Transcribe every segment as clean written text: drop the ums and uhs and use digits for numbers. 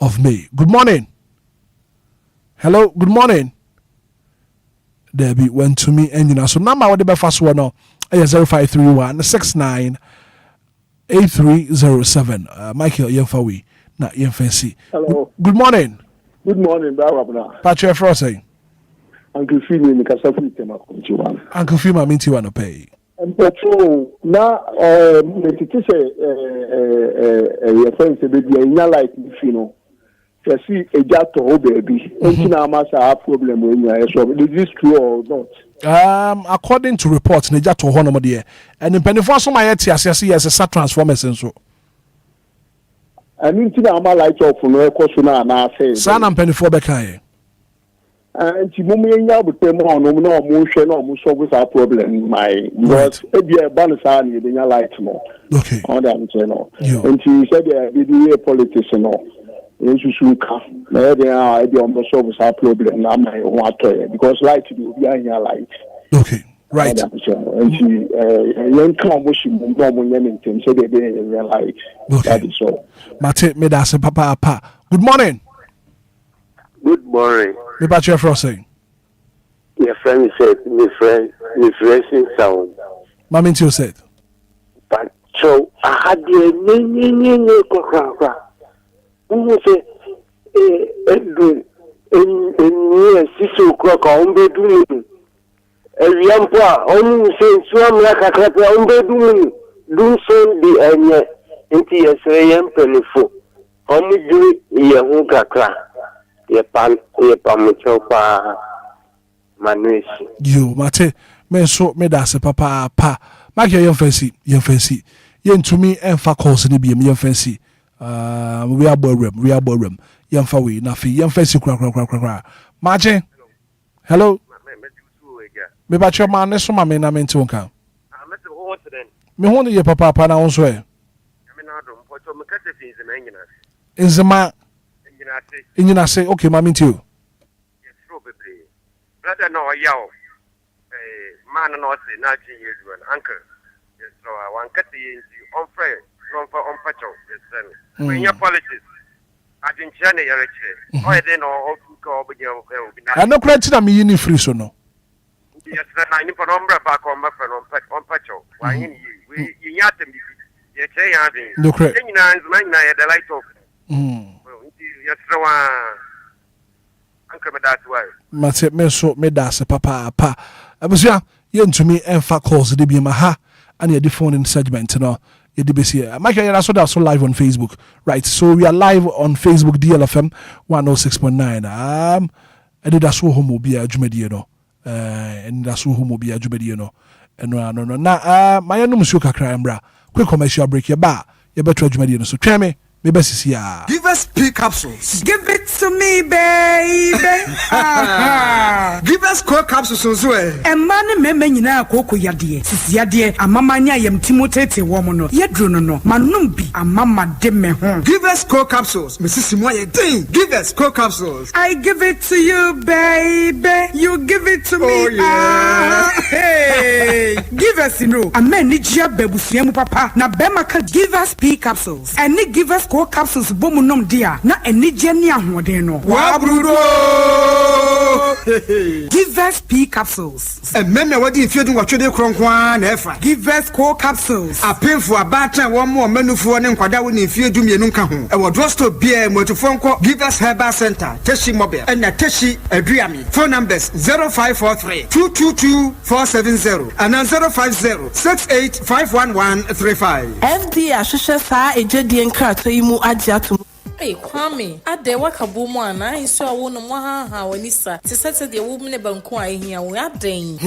of May. Good morning. Hello, good morning. Debbie went to me and so number what the first one now 0531 69 8307. Michael Yemfawi na Yemfancy. Hello. Good morning. Good morning, Barbara. Patrick Frosting. Uncle Fimi in the Casafi Tema Conjuan. Uncle Fima Minty wanna pay. And petrol now the teacher your friends a baby in your life, you know. You see a jack to hold baby. And now must have problem when you are so is this true or not? According to reports, Neja to Honor dear, and in Penifos my see as a sat transformers and so. I mean, I'm a light off from a question and I say, San and Penifo and Timumia would tell more no motion or Muso with our problem. My because it be a balasan in your light more. Okay. On that channel. And she said, be a politician. And she should come. Maybe I be on the service our problem. I'm my water because light to do behind your light. Okay. Right. And she young come wishing normal Yemington, so they be in real life. Okay. That is all. Mate, me da se papa. Good morning. Good morning. Me Patrick Frosting. Your friend said, refreshing sound. Mami Tio said. But so I had the say, in 6 o'clock, on bedroom. A young boy, saying, swam like a crap on bedroom. Do so the into your saying penny for. Only do it, your hooker crack. Your pamuchopa manuisi. You, Mate, me so me da se papa. Make your fancy. Yen to me and fa calls in the BM fancy. We are borum. Young Fawi, Nafi, young fancy crack. Margin. Hello. Me bat your man, so my men, I'm in Tonka. Me wonder your papa, and I also. In the man. In you say, okay, mammy, too. Yes, probably. Brother, no, yow. Man, and also, not years, uncle. Yes, so I want cut the on fire, on patrol. Yes, when your politics, I didn't share your rich. Oh, then all go with your. I know credit I'm in free so no. Yes, I need for umbrella back on my friend on patrol. Why, we yat them. Yes, I have no credit. The light off. Yes, so uncle, that's why. Mate, me so me da se papa. Abusia, yen to me and fa calls the BMA and your phone in segment, no. You DBC. Michael, you're also live on Facebook, right? So we are live on Facebook, DLFM 106.9. Anidaso Wɔhɔ Obia no. Anidaso Wɔhɔ Obia no. No. Na my name is Yoka Crambra. Quick commercial break your bar. You better no. So try me. Give us P capsules. Give it to me, baby. Give us core capsules as well. And man, me na koko yadie. Sisi yadie. Amamanya yem timotete womono. Yedrono no. Manumbi. Amama de me home. Give us core capsules. Mrs. Simoye ding. Give us core capsules. I give it to you, baby. You give it to me. Oh yeah. Hey. Give us no. Amen. Nijia bebusiemu papa. Na bema ka give us P capsules. And ni give us core capsules bomu nom dia na eni geni ahoden no wa brudo give us P capsules and men na wadi ifie dun watwede kronkwan na efa give us core capsules apemfo abatan wo mo manufo ne nkwada wo ne ifie dumienu nka ho e wo drosto bia motofo nko give us herbal center teshi mobile and na teshi aduami phone numbers 0543 222 470 and 050 68 51135 FD ahwehwe saa ejedi nkrato yi mu agiato. Hey, Kwame, ade wakabo mu ana nso awo no mo ha wanisa. Tisese de wo mne banku ahia wo aden.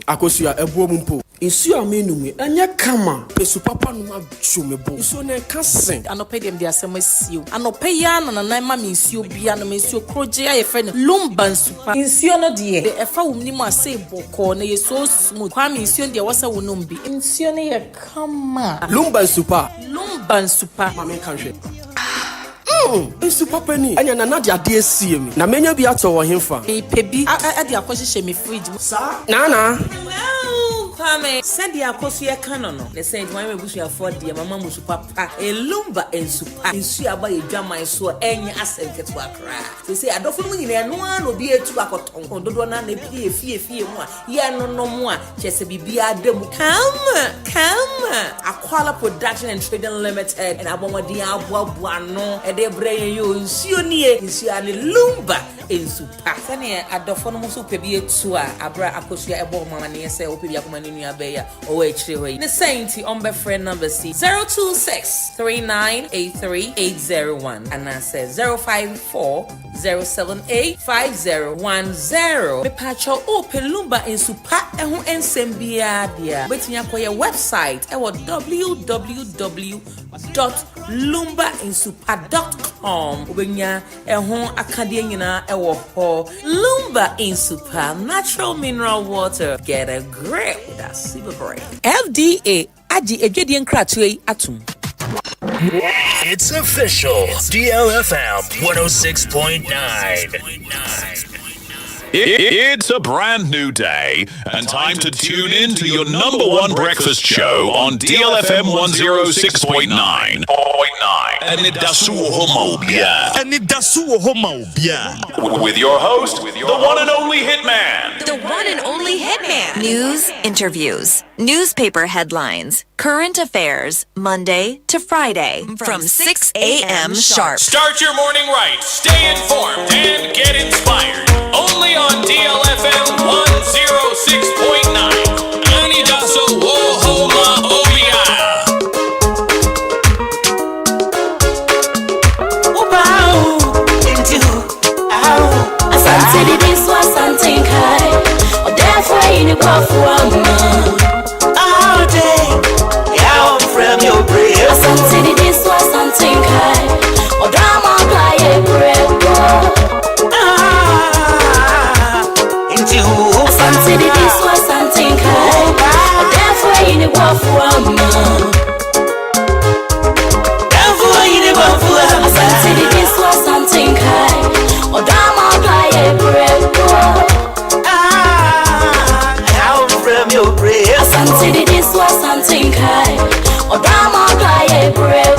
Akosua ebuo mu mpo. Nsu amenum anya kama pesu papa no adwumebo. Nsu ne kasen. Anope dem de asem asio. Anope ya na nan ma me nsuo bia no me nsuo kroje aye fe no Lumba nsupa. Nsuo no de e efa wumni mu ase boko na ye so smooth. Kwame nsuo de wasa wonom bi. Nsuo ne ye kama. Lumba nsupa. Lumba nsupa. Mama kan hwe. Nsu papa ni anya na de ade asie mi. Na menya bi ato wo hemfa. Pebi ade akohye me fridge. Sa. Na. Hello, Kwame, send the akosia canon. They said, "Why we bush afford the mama musupapa, a lumba and supa, and see about a drama and so any asset to a cry." They say, "I don't know in no one will be a tobacco on the one and a fear more. Yeah, no more. Just be a demo. Come. Aquala Production and Trading Limited, and I want the Abuano, and they bring you in Sionia, in Siani Lumba in Supa. Sania, I don't know super be a tour, Abra Akosia, a bomb, and yes, I open your commander Bay or H3. The Saint on my friend number C 026 3983 and I said 054 078 5010. The patch open Lumba in Supa and who ensembia dia. Waiting for your website at www.lumbainsupa.com. When ya a home academia Lumba in Supa, natural mineral water. Get a grip. That's super great. FDA Aji Ejedian Kratwe Atum. It's official. DLFM 106.9. It's a brand new day and time to tune in to your number one breakfast show on DLFM 106.9. Anidaso Wɔhɔ. With your host, the one and only Hitman. The one and only Hitman. News, interviews, newspaper headlines, current affairs, Monday to Friday from 6 a.m. sharp. Start your morning right, stay informed, and get inspired. Only on DLFM 106.9. Anidaso Wɔhɔ Obia. Asante this was something high. Or therefore in the buffalo all day. Yeah, from your brain. Asante this was something high. Or drama by a bread. Asante this was something high. Or therefore in the buffalo Asante this was something high. Or drama by a bread. Asante this was something high. Or drama by a bread.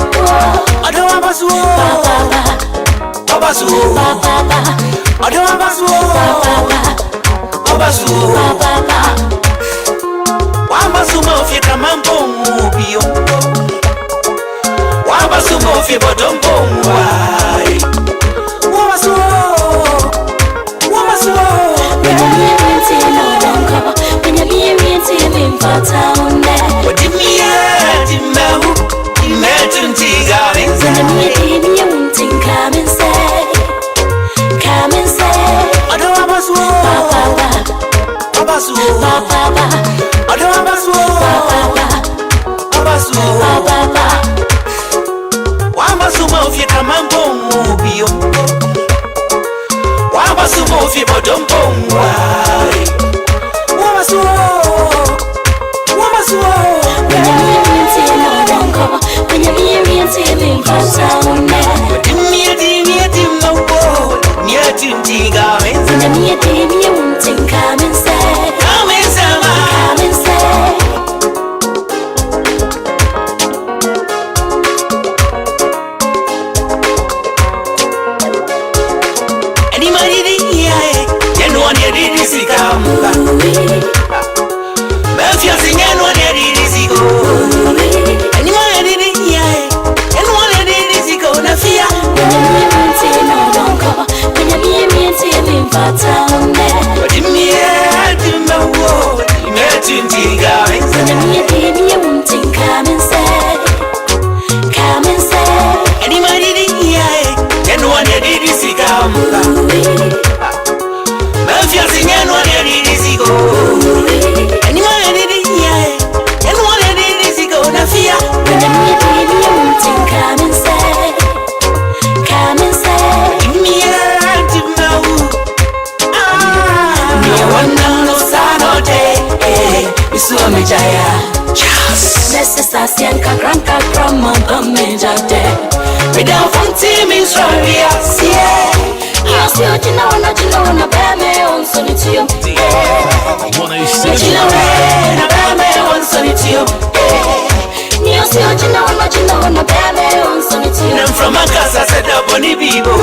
from a casa said the bunny bibo.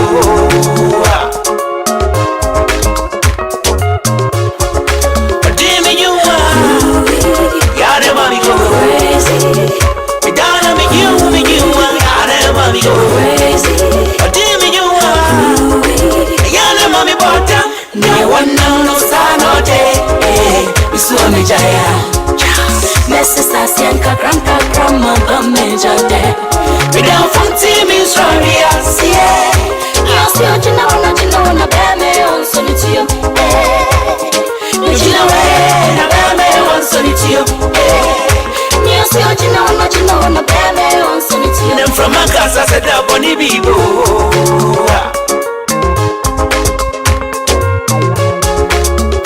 But damn you are. Yada mommy go crazy. Dana me you are. Yada mommy go crazy. But damn you are. Yada mommy bottom. No one no sign no day. You saw me jaya. Necessary sienka kram mamenja de. We don't want team in sorry yes yeah. Yes you know na bame on solitude. You know na bame on solitude. Yes you know na bame on solitude. Them from my casa said the bunny bibo.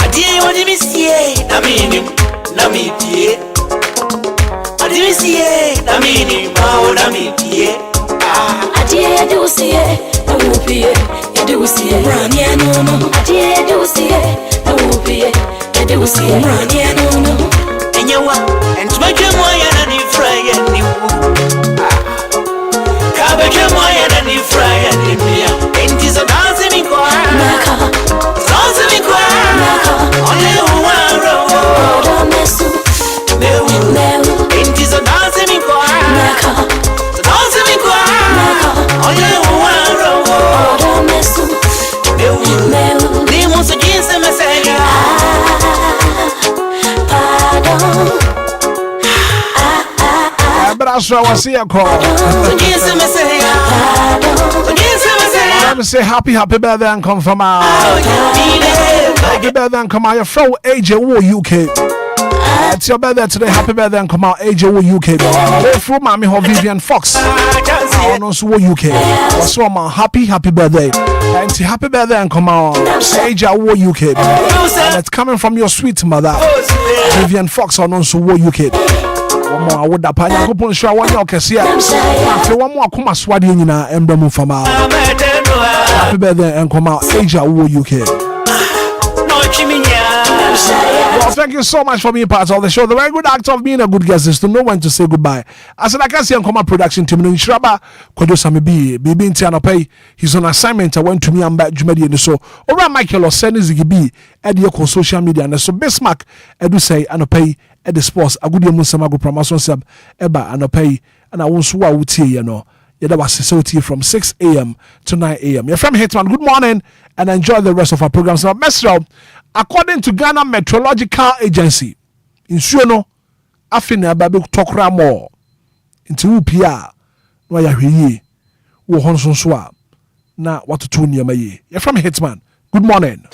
Adi wadi mi sie na mi die. Adi mi sie na mi die. Adi do see na upie do see rani no. Adi do see na upie do see rani no. Enyewa entwetwe moya na ni fry ni wu. Kabetwe moya na ni fry ni mia. Enti so dance mi kwa. Dance mi kwa. Ole uwaro. Odo mesu. Meu. Enti so dance mi kwa. So dance mi kwa. Ole uwaro. Odo mesu. Meu. Ni muso jinse mesenya. Pardon. Abraço a você, call. Let me say happy birthday and come from our happy birthday and come out. Your from AJ UK. It's your birthday today. Happy birthday and come out AJ UK. Oh, from Mommy Ho Vivian Fox. I know so UK. So my happy birthday. And happy birthday and come out AJ UK. And it's coming from your sweet mother Vivian Fox. I know so UK. I would have panya kupon show one your kesia. After one more kuma swadi nyina emdom fama. Happy birthday and come out Asia UK. Well, thank you so much for being part of the show. The very good act of being a good guest is to know when to say goodbye. As I can see on Come production team in Shraba, Kodosami B in Tianope, he's on assignment. I went to me and back Jumedi and so over Michael or Senny Zigibi at the social media and so Bismarck edu say Anope at the sports a good Musamago promotion sub Eba Anope and I won't swear with you know. Yeah, that was society from 6 a.m. to 9 a.m. You're from Hitman. Good morning and enjoy the rest of our programs. Now, Mesro, according to Ghana Meteorological Agency, in Suno, Afina Babu Tokra more into Upia, no Yahi, who Honson Swa, now what to tune your may. You're from Hitman. Good morning.